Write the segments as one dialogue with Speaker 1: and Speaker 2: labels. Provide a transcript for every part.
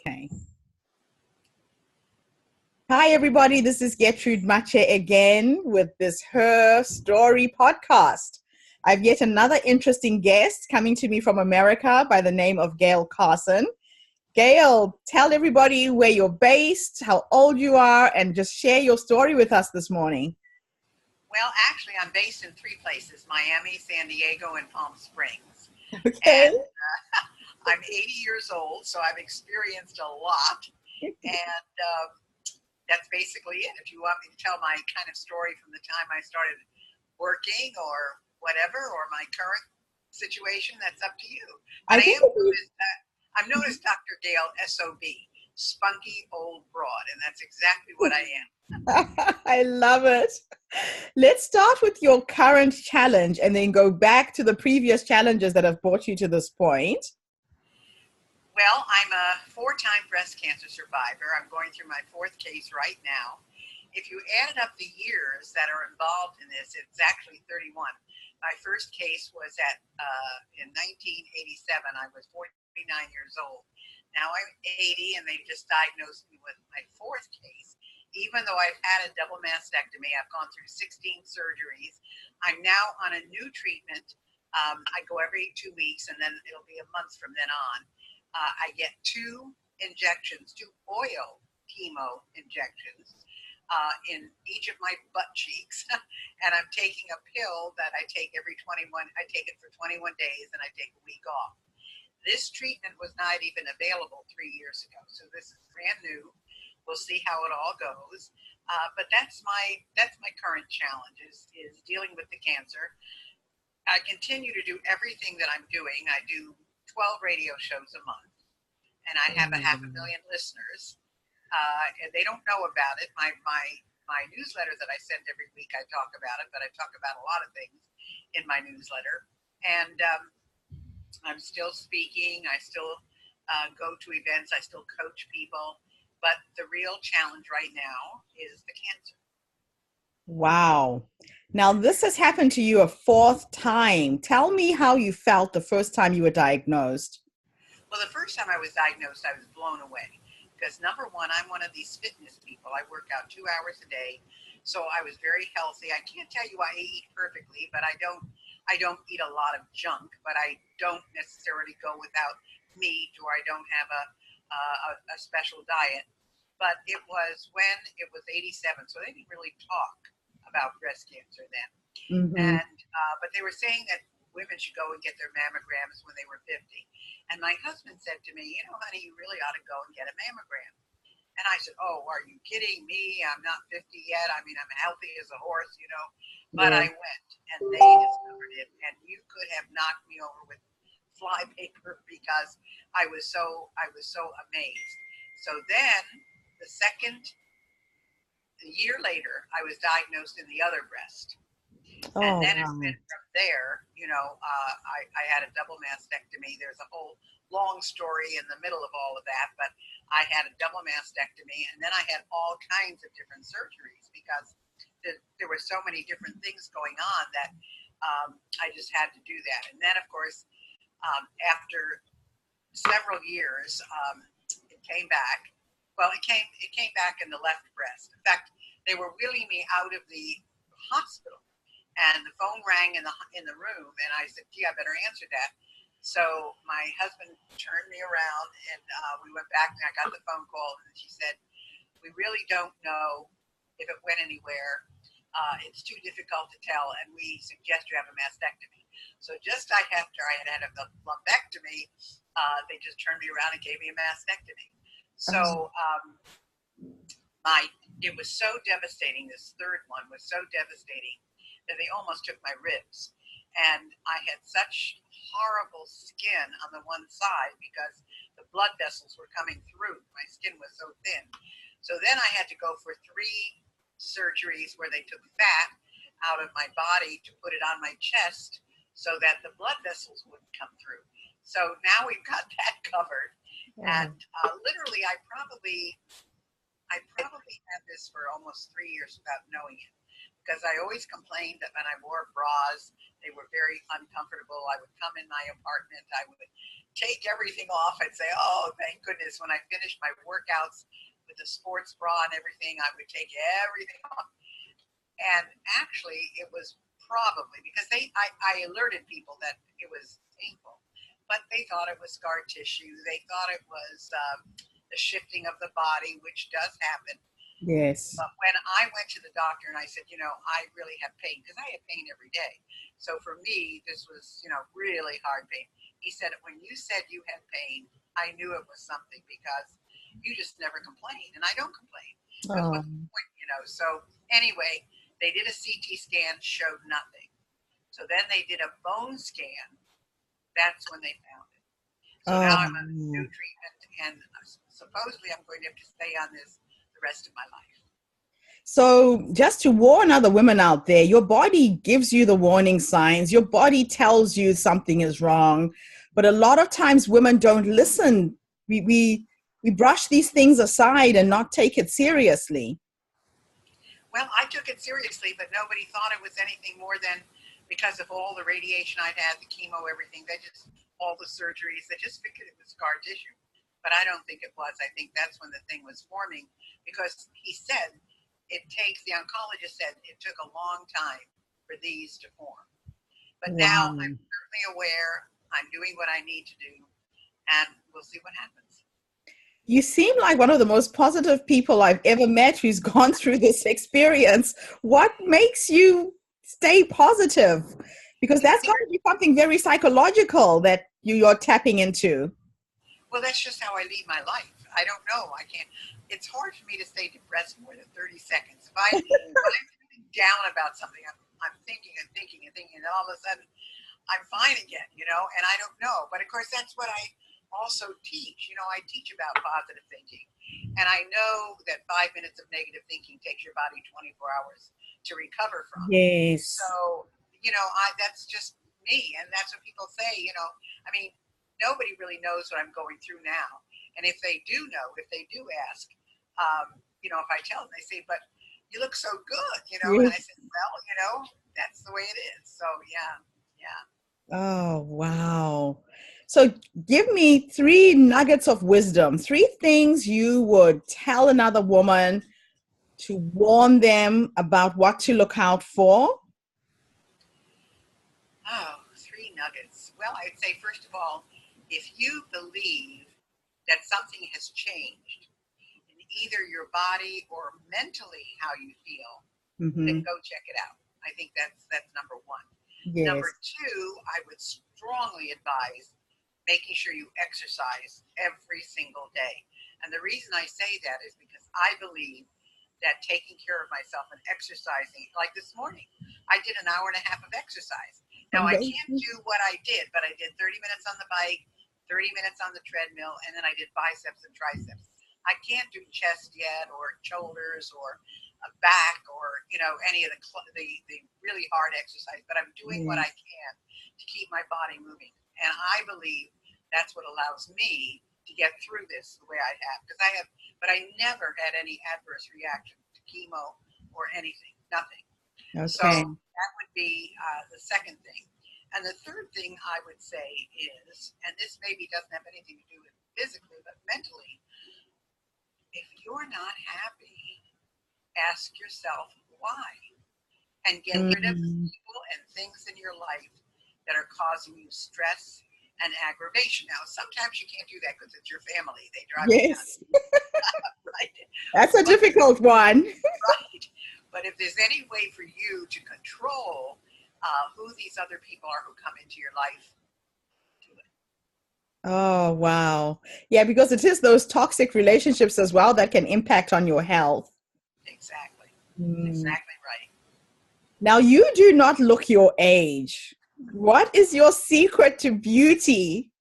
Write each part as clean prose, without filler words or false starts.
Speaker 1: Okay. Hi, everybody. This is Getrude Matshe again with this Her Story podcast. I have yet another interesting guest coming to me from America by the name of Gail Carson. Gail, tell everybody where you're based, how old you are, and just share your story with us this morning.
Speaker 2: Well, actually, I'm based in three places: Miami, San Diego, and Palm Springs.
Speaker 1: Okay.
Speaker 2: And I'm 80 years old, so I've experienced a lot. And that's basically it. If you want me to tell my kind of story from the time I started working or whatever, or my current situation, that's up to you. But I'm known as Dr. Gail, SOB, spunky old broad, and that's exactly what I am.
Speaker 1: I love it. Let's start with your current challenge and then go back to the previous challenges that have brought you to this point.
Speaker 2: Well, I'm a 4-time breast cancer survivor. I'm going through my 4th case right now. If you add up the years that are involved in this, it's actually 31. My first case was in 1987. I was 49 years old. Now I'm 80, and they just diagnosed me with my 4th case. Even though I've had a double mastectomy, I've gone through 16 surgeries. I'm now on a new treatment. I go every 2 weeks, and then it'll be a month from then on. I get 2 injections, 2 oil chemo injections in each of my butt cheeks. And I'm taking a pill that I take I take it for 21 days, and I take a week off. This treatment was not even available 3 years ago. So this is brand new. We'll see how it all goes. But that's my current challenge is dealing with the cancer. I continue to do everything that I'm doing. I do 12 radio shows a month, and I have 500,000 listeners. And they don't know about it. My newsletter that I send every week, I talk about it, but I talk about a lot of things in my newsletter. And I'm still speaking. I still go to events. I still coach people. But the real challenge right now is the cancer.
Speaker 1: Wow. Now, this has happened to you a 4th time. Tell me how you felt the first time you were diagnosed.
Speaker 2: Well, the first time I was diagnosed, I was blown away. Because number one, I'm one of these fitness people. I work out 2 hours a day. So I was very healthy. I can't tell you I eat perfectly, but I don't eat a lot of junk, but I don't necessarily go without meat, or I don't have a special diet. But it was when it was 87, so they didn't really talk about breast cancer then.
Speaker 1: Mm-hmm.
Speaker 2: And but they were saying that women should go and get their mammograms when they were 50. And my husband said to me, honey, you really ought to go and get a mammogram. And I said, oh, are you kidding me? I'm not 50 yet. I mean, I'm healthy as a horse, But
Speaker 1: Yeah.
Speaker 2: I went, and they discovered it. And you could have knocked me over with flypaper because I was so amazed. So then a year later, I was diagnosed in the other breast. And
Speaker 1: Oh,
Speaker 2: then it
Speaker 1: wow.
Speaker 2: went from there, I had a double mastectomy. There's a whole long story in the middle of all of that, but I had a double mastectomy, and then I had all kinds of different surgeries because there were so many different things going on that I just had to do that. And then, of course, after several years, it came back. Well, it came back in the left breast. In fact, they were wheeling me out of the hospital, and the phone rang in the room, and I said, gee, I better answer that. So my husband turned me around, and we went back, and I got the phone call, and she said, we really don't know if it went anywhere. It's too difficult to tell, and we suggest you have a mastectomy. So just after I had a lumpectomy, they just turned me around and gave me a mastectomy. So it was so devastating. This third one was so devastating that they almost took my ribs. And I had such horrible skin on the one side because the blood vessels were coming through. My skin was so thin. So then I had to go for 3 surgeries where they took fat out of my body to put it on my chest so that the blood vessels wouldn't come through. So now we've got that covered. And literally, I probably had this for almost 3 years without knowing it. because I always complained that when I wore bras, they were very uncomfortable. I would come in my apartment, I would take everything off. I'd say, oh, thank goodness. When I finished my workouts with the sports bra and everything, I would take everything off. And actually, it was probably because I alerted people that it was painful, but they thought it was scar tissue. They thought it was the shifting of the body, which does happen.
Speaker 1: Yes.
Speaker 2: But when I went to the doctor and I said, I really have pain, because I have pain every day. So for me, this was, really hard pain. He said, when you said you had pain, I knew it was something, because you just never complain. And I don't complain. Because what's the point, So anyway, they did a CT scan, showed nothing. So then they did a bone scan. That's when they found it. So now I'm on a new treatment, and supposedly I'm going to have to stay on this the rest of my life.
Speaker 1: So just to warn other women out there, your body gives you the warning signs. Your body tells you something is wrong. But a lot of times women don't listen. We brush these things aside and not take it seriously.
Speaker 2: Well, I took it seriously, but nobody thought it was anything more than because of all the radiation I'd had, the chemo, everything. All the surgeries, they just figured it was scar tissue. But I don't think it was. I think that's when the thing was forming, because he said the oncologist said it took a long time for these to form. But now I'm certainly aware. I'm doing what I need to do, and we'll see what happens.
Speaker 1: You seem like one of the most positive people I've ever met who's gone through this experience. What makes you stay positive? Because that's got to be something very psychological that you're tapping into.
Speaker 2: Well, that's just how I lead my life. I don't know. I can't. It's hard for me to stay depressed more than 30 seconds. If I'm feeling down about something, I'm thinking and thinking and thinking, and all of a sudden I'm fine again, and I don't know. But of course, that's what I also teach. I teach about positive thinking. And I know that 5 minutes of negative thinking takes your body 24 hours to recover from.
Speaker 1: Yes.
Speaker 2: So, that's just me. And that's what people say, nobody really knows what I'm going through now. And if they do know, if they do ask, if I tell them, they say, but you look so good,
Speaker 1: Yes.
Speaker 2: And I said, well, that's the way it is. So, yeah.
Speaker 1: Oh, wow. So give me 3 nuggets of wisdom, 3 things you would tell another woman to warn them about what to look out for.
Speaker 2: Oh, 3 nuggets. Well, I'd say, first of all, if you believe that something has changed in either your body or mentally how you feel, then go check it out. I think that's number 1. Yes. Number 2, I would strongly advise making sure you exercise every single day. And the reason I say that is because I believe that taking care of myself and exercising, like this morning, I did an hour and a half of exercise. Now, I can't do what I did, but I did 30 minutes on the bike, 30 minutes on the treadmill, and then I did biceps and triceps. I can't do chest yet, or shoulders, or back, or any of the really hard exercise, but I'm doing what I can to keep my body moving. And I believe that's what allows me to get through this the way I have, but I never had any adverse reaction to chemo or anything, nothing. Okay. So that would be the second thing. And the third thing I would say is, and this maybe doesn't have anything to do with physically, but mentally, if you're not happy, ask yourself why, and get rid of people and things in your life that are causing you stress and aggravation. Now, sometimes you can't do that because it's your family. They drive you nuts. Right?
Speaker 1: That's a difficult one.
Speaker 2: Right. But if there's any way for you to control who these other people are who come into your life, do it.
Speaker 1: Oh, wow. Yeah, because it is those toxic relationships as well that can impact on your health.
Speaker 2: Exactly. Exactly right.
Speaker 1: Now, you do not look your age. What is your secret to beauty?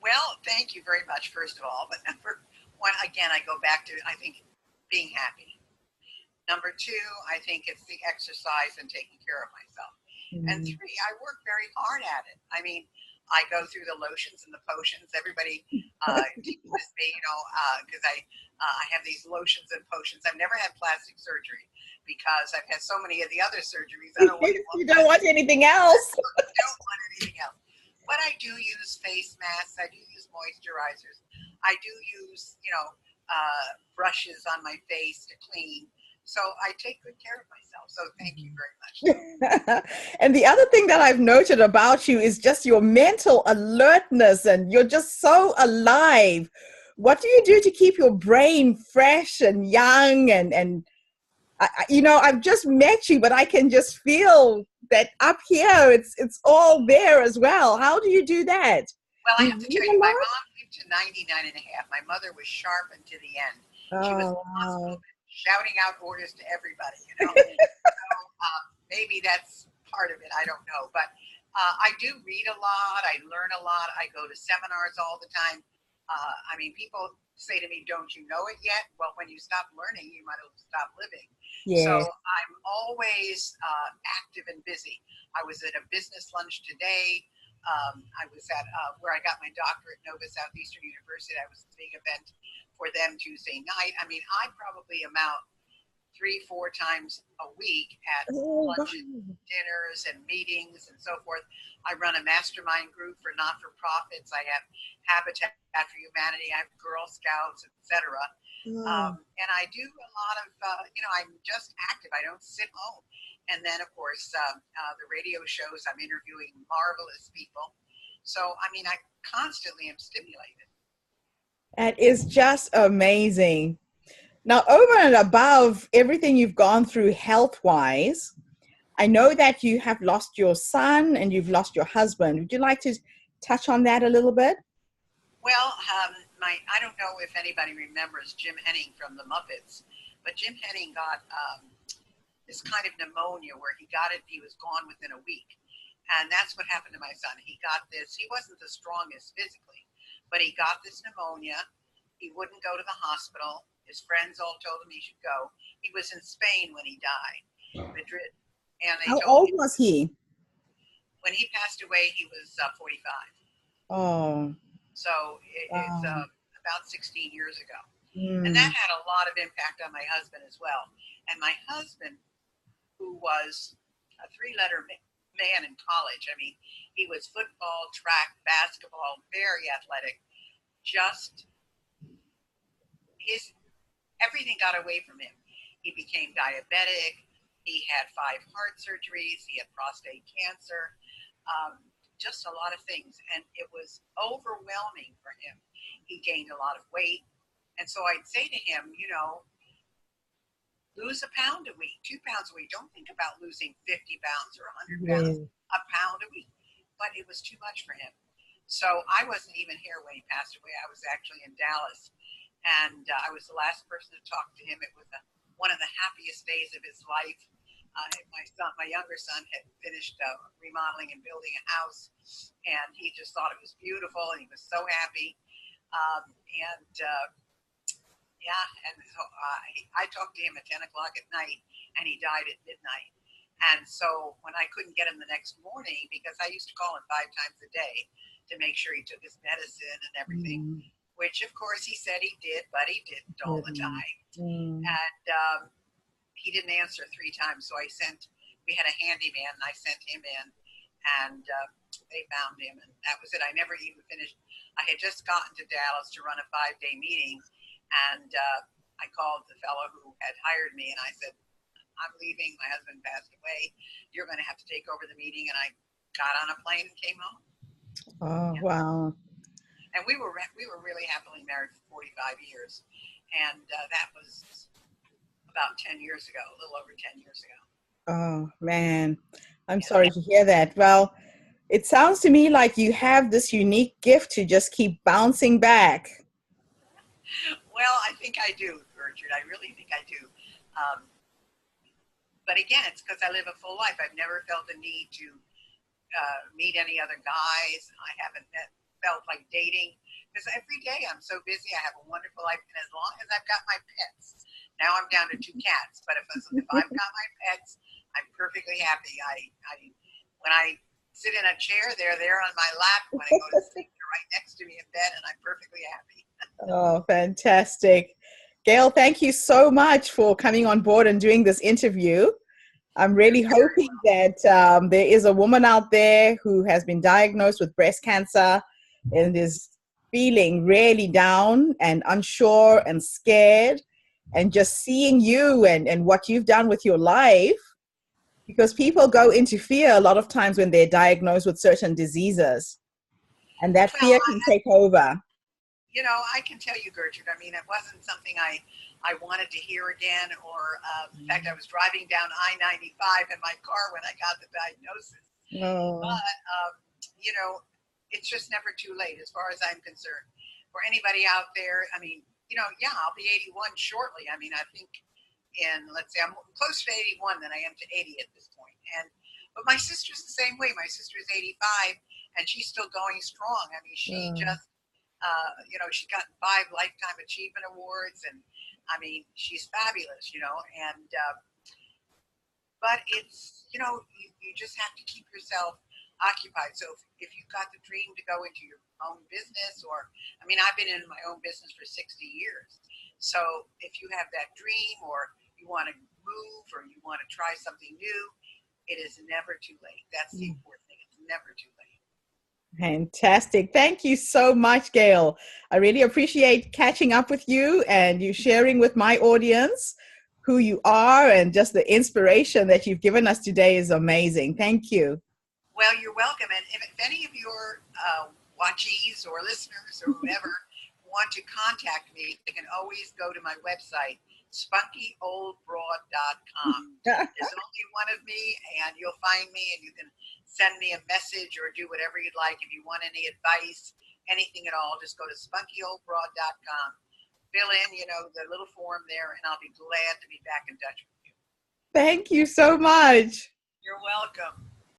Speaker 2: Well, thank you very much, first of all. But number 1, again, I go back to, I think, being happy. Number 2, I think it's the exercise and taking care of myself. And 3, I work very hard at it. I mean, I go through the lotions and the potions. Everybody teases me, because I have these lotions and potions. I've never had plastic surgery because I've had so many of the other surgeries. I don't want
Speaker 1: You don't want anything else.
Speaker 2: I don't want anything else. But I do use face masks. I do use moisturizers. I do use, brushes on my face to clean. So I take good care of myself. So thank you very much.
Speaker 1: And the other thing that I've noted about you is just your mental alertness, and you're just so alive. What do you do to keep your brain fresh and young? And I've just met you, but I can just feel that up here, it's all there as well. How do you do that?
Speaker 2: Well, I have to tell you, my mom lived to 99 and a half. My mother was sharp and to the end. She was
Speaker 1: Wow.
Speaker 2: shouting out orders to everybody, So maybe that's part of it. I don't know. But I do read a lot. I learn a lot. I go to seminars all the time. People say to me, don't you know it yet? Well, when you stop learning, you might as well stop living. So
Speaker 1: Yeah.
Speaker 2: I'm always active and busy. I was at a business lunch today. I was at where I got my doctorate, Nova Southeastern University. I was at a big event for them Tuesday night. I probably am out 3-4 times a week at
Speaker 1: Oh,
Speaker 2: lunches, dinners, and meetings and so forth. I run a mastermind group for not-for-profits. I have Habitat for Humanity. I have Girl Scouts, etc.
Speaker 1: wow.
Speaker 2: And I do a lot of, I'm just active. I don't sit home. And then, of course, the radio shows, I'm interviewing marvelous people. So, I constantly am stimulated.
Speaker 1: That is just amazing. Now, over and above everything you've gone through health-wise, I know that you have lost your son and you've lost your husband. Would you like to touch on that a little bit?
Speaker 2: Well, I don't know if anybody remembers Jim Henning from the Muppets, but Jim Henning got this kind of pneumonia where he was gone within a week. And that's what happened to my son. He wasn't the strongest physically, but he got this pneumonia. He wouldn't go to the hospital. His friends all told him he should go. He was in Spain when he died, Madrid. And they
Speaker 1: How
Speaker 2: told
Speaker 1: old
Speaker 2: him
Speaker 1: was he?
Speaker 2: when he passed away, he was 45.
Speaker 1: Oh,
Speaker 2: So it's
Speaker 1: wow.
Speaker 2: about 16 years ago. And that
Speaker 1: Mm.
Speaker 2: had a lot of impact on my husband as well. And my husband, who was a three-letter man in college, he was football, track, basketball, very athletic. Just everything got away from him. He became diabetic. He had 5 heart surgeries. He had prostate cancer. Just a lot of things. And it was overwhelming for him. He gained a lot of weight. And so I'd say to him, lose a pound a week, 2 pounds a week. Don't think about losing 50 pounds or 100 pounds,
Speaker 1: Yeah.
Speaker 2: a pound a week. But it was too much for him. So I wasn't even here when he passed away. I was actually in Dallas. And I was the last person to talk to him. It was one of the happiest days of his life. My younger son, had finished remodeling and building a house, and he just thought it was beautiful, and he was so happy. And so I talked to him at 10 o'clock at night, and he died at midnight. And so when I couldn't get him the next morning, because I used to call him 5 times a day to make sure he took his medicine and everything,
Speaker 1: Mm.
Speaker 2: which of course he said he did, but he didn't all the time.
Speaker 1: Mm.
Speaker 2: And he didn't answer 3 times. So we had a handyman, and I sent him in, and they found him, and that was it. I never even finished. I had just gotten to Dallas to run a 5-day meeting, and I called the fellow who had hired me, and I said, I'm leaving. My husband passed away. You're going to have to take over the meeting. And I got on a plane and came home.
Speaker 1: Oh,
Speaker 2: Yeah.
Speaker 1: wow.
Speaker 2: And we were really happily married for 45 years. And that was about 10 years ago, a little over 10 years ago.
Speaker 1: Oh, man. I'm
Speaker 2: Yeah.
Speaker 1: sorry to hear that. Well, it sounds to me like you have this unique gift to just keep bouncing back.
Speaker 2: Well, I think I do, Gertrude. I really think I do. But again, it's because I live a full life. I've never felt the need to meet any other guys. I haven't felt like dating because every day I'm so busy. I have a wonderful life, and as long as I've got my pets, now I'm down to 2 cats. But if I've got my pets, I'm perfectly happy. When I sit in a chair. They're there on my lap when I go to sleep. They're right next to me in bed, and I'm perfectly happy.
Speaker 1: Oh, fantastic. Gail, thank you so much for coming on board and doing this interview. I'm really hoping that there is a woman out there who has been diagnosed with breast cancer and is feeling really down and unsure and scared, and just seeing you and what you've done with your life, because people go into fear a lot of times when they're diagnosed with certain diseases, and that
Speaker 2: Well,
Speaker 1: fear can take over.
Speaker 2: I can tell you, Gertrude, I mean, it wasn't something I wanted to hear again, or in fact, I was driving down I-95 in my car when I got the diagnosis.
Speaker 1: Oh.
Speaker 2: But, it's just never too late as far as I'm concerned. For anybody out there, I mean, yeah, I'll be 81 shortly. I mean, I think let's say I'm closer to 81 than I am to 80 at this point. But my sister's the same way. My sister is 85 and she's still going strong. I mean, she just, she's gotten 5 Lifetime Achievement Awards, and I mean, she's fabulous, but it's, you just have to keep yourself occupied. So if you've got the dream to go into your own business, or, I mean, I've been in my own business for 60 years. So if you have that dream, or you want to move, or you want to try something new, it is never too late. That's the important thing. It's never too late.
Speaker 1: Fantastic. Thank you so much, Gail. I really appreciate catching up with you and you sharing with my audience who you are, and just the inspiration that you've given us today is amazing. Thank you.
Speaker 2: Well, you're welcome. And if any of your watchees or listeners or whoever want to contact me, they can always go to my website, spunkyoldbroad.com. There's only one of me, and you'll find me, and you can send me a message or do whatever you'd like. If you want any advice, anything at all, just go to spunkyoldbroad.com. Fill in, the little form there, and I'll be glad to be back in touch with you.
Speaker 1: Thank you so much.
Speaker 2: You're welcome.